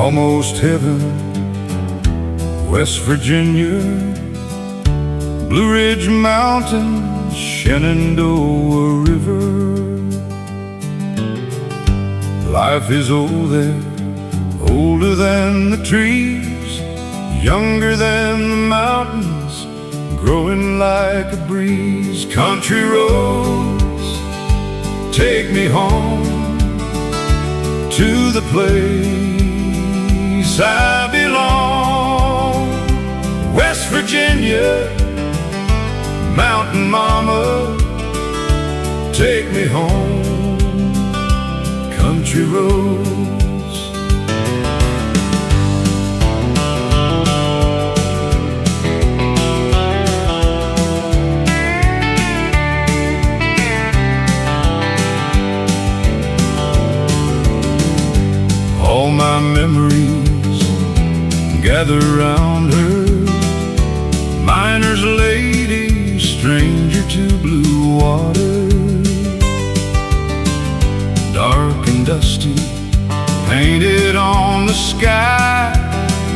almost heaven, West Virginia, Blue Ridge Mountains, Shenandoah River. Life is old there, older than the trees, younger than the mountains, growing like a breeze. Country roads, take me home to the place I belong. West Virginia, mountain mama, take me home. Country roads. All my memories gather round her, miner's lady, stranger to blue water. Dark and dusty, painted on the sky,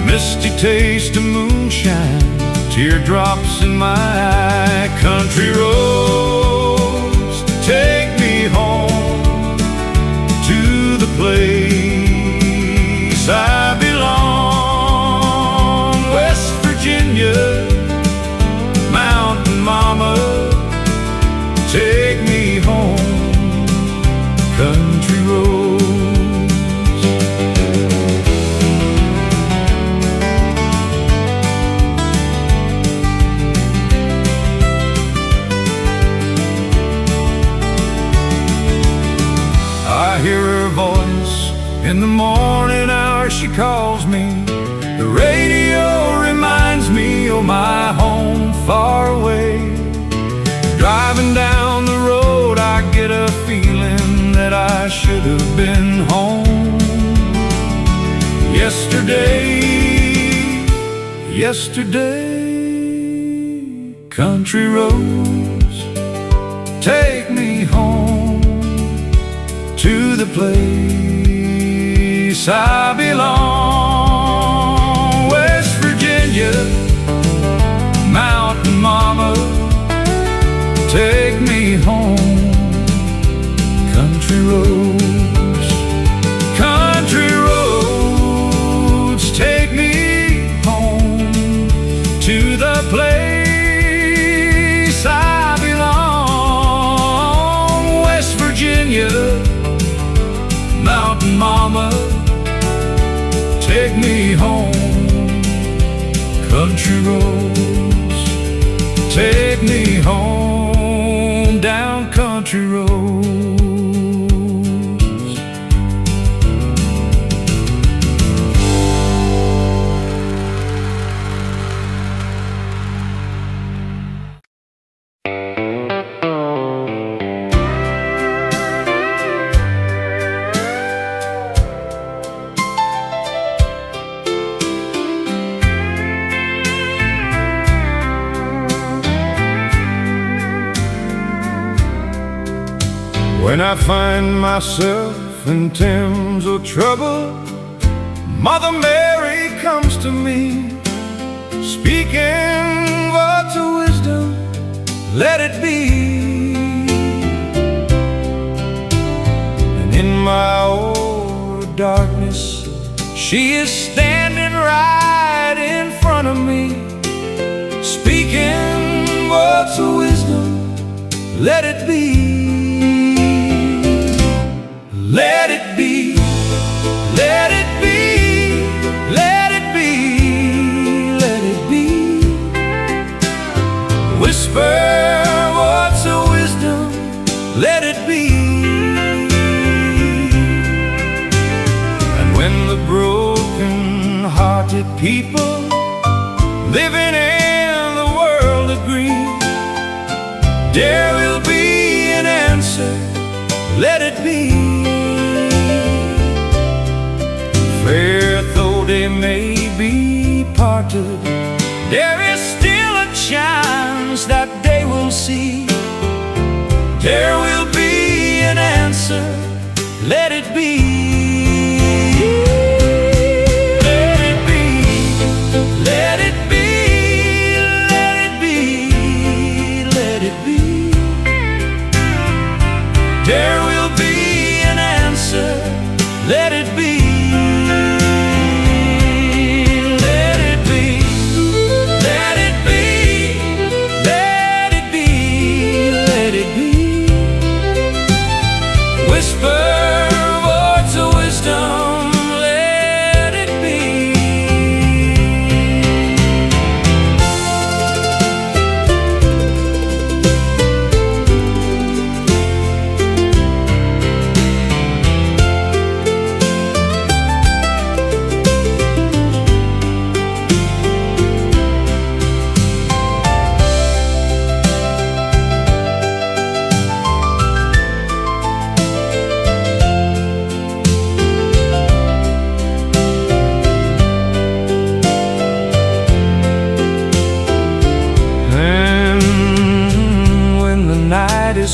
misty taste of moonshine, teardrops in my eye. Country roads, take me home to the place I belong. West Virginia, mountain mama, take me home. Country roads. I hear her voice in the morning hour, she calls me. The radio reminds me of my home far away. Driving down the road, I get a feeling that I should have been home yesterday. Country roads, take me home to the place I belong. West Virginia, mountain mama, take me home. Country roads, country roads, take me home to the place I belong. West Virginia, mountain mama, take me home. Country roads, take me home down country roads. When I find myself in times of trouble, Mother Mary comes to me, speaking words of wisdom, let it be. And in my hour of darkness, she is standing right in front of me, speaking words of wisdom, let it be. Let it be, let it be, let it be, let it be. Whisper words of wisdom, let it be. And when the broken-hearted people living in the world agree, there will be an answer, let it be. Fair though they may be parted, there is still a chance that they will see. There will be an answer, let it be.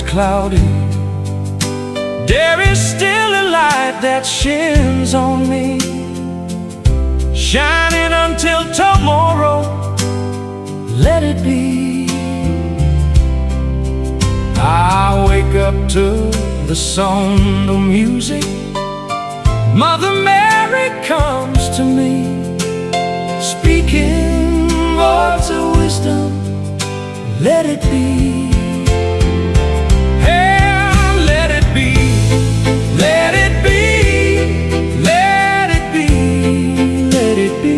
cloudy, there is still a light that shines on me, shining until tomorrow. Let it be. I wake up to the sound of music. Mother Mary comes to me, speaking words of wisdom. Let it be. And let it be. Let it be. Let it be. Let it be.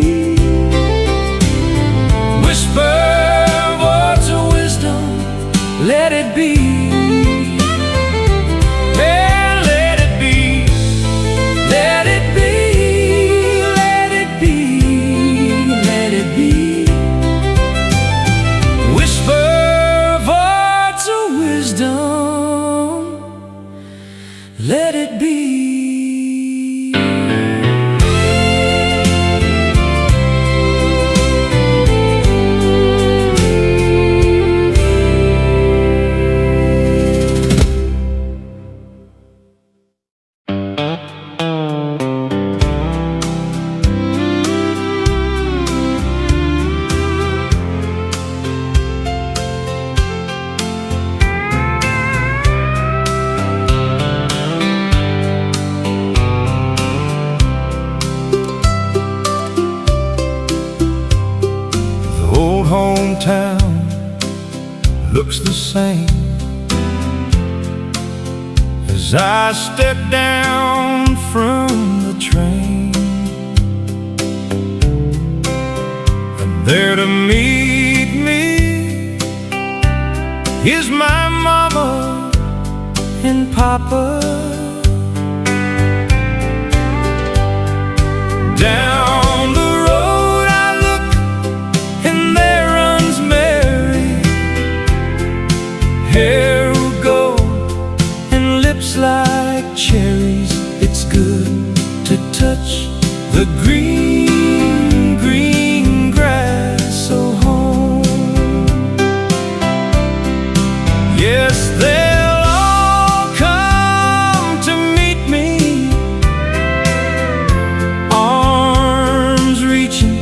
Whisper words of wisdom. Let it be. Let it be. Hometown looks the same as I step down from the train, and there to meet me is my mama and papa. Down the road I look, and there runs Mary, hair of gold and lips like cherries. It's good to touch the green, green grass of home. Yes, they'll all come to meet me, arms reaching,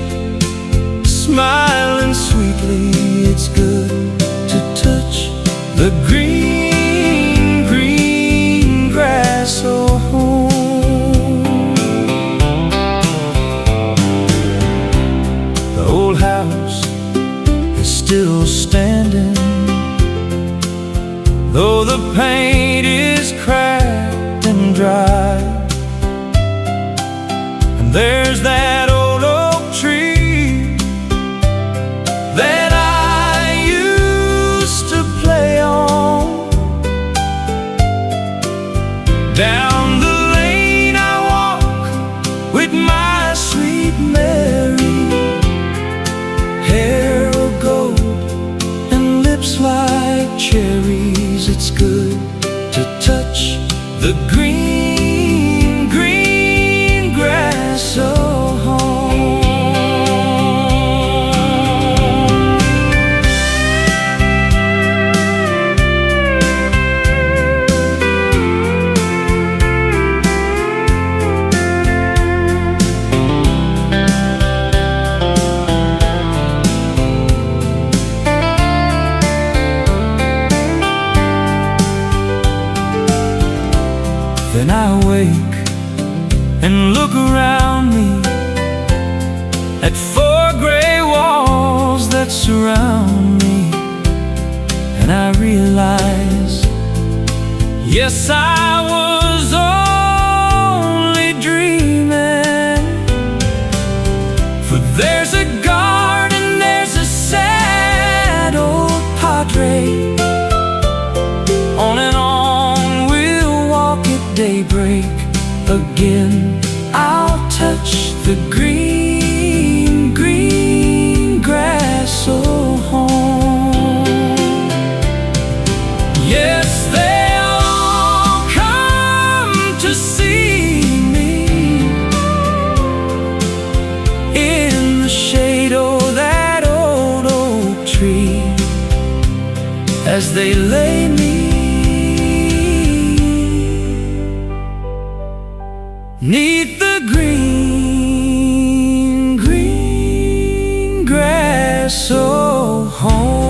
smiling sweetly. It's good to touch the green, green grass of home. The old house is still standing, though the paint is cracked and dry. And there's that old oak tree that I used to play on. Down the lane I walk with my sweet Mary, hair of gold and lips like cherries. It's good to touch the green, green grass of home. Then I wake and look around me at four gray walls that surround me, and I realize, yes, I was only dreaming. For there's a garden, there's a sad old padre. On and on we'll walk at daybreak. Again I'll touch the green, green grass of home. Yes, they'll all come to see me in the shade of that old oak tree, as they lay me 'neath the green, green grass, so home.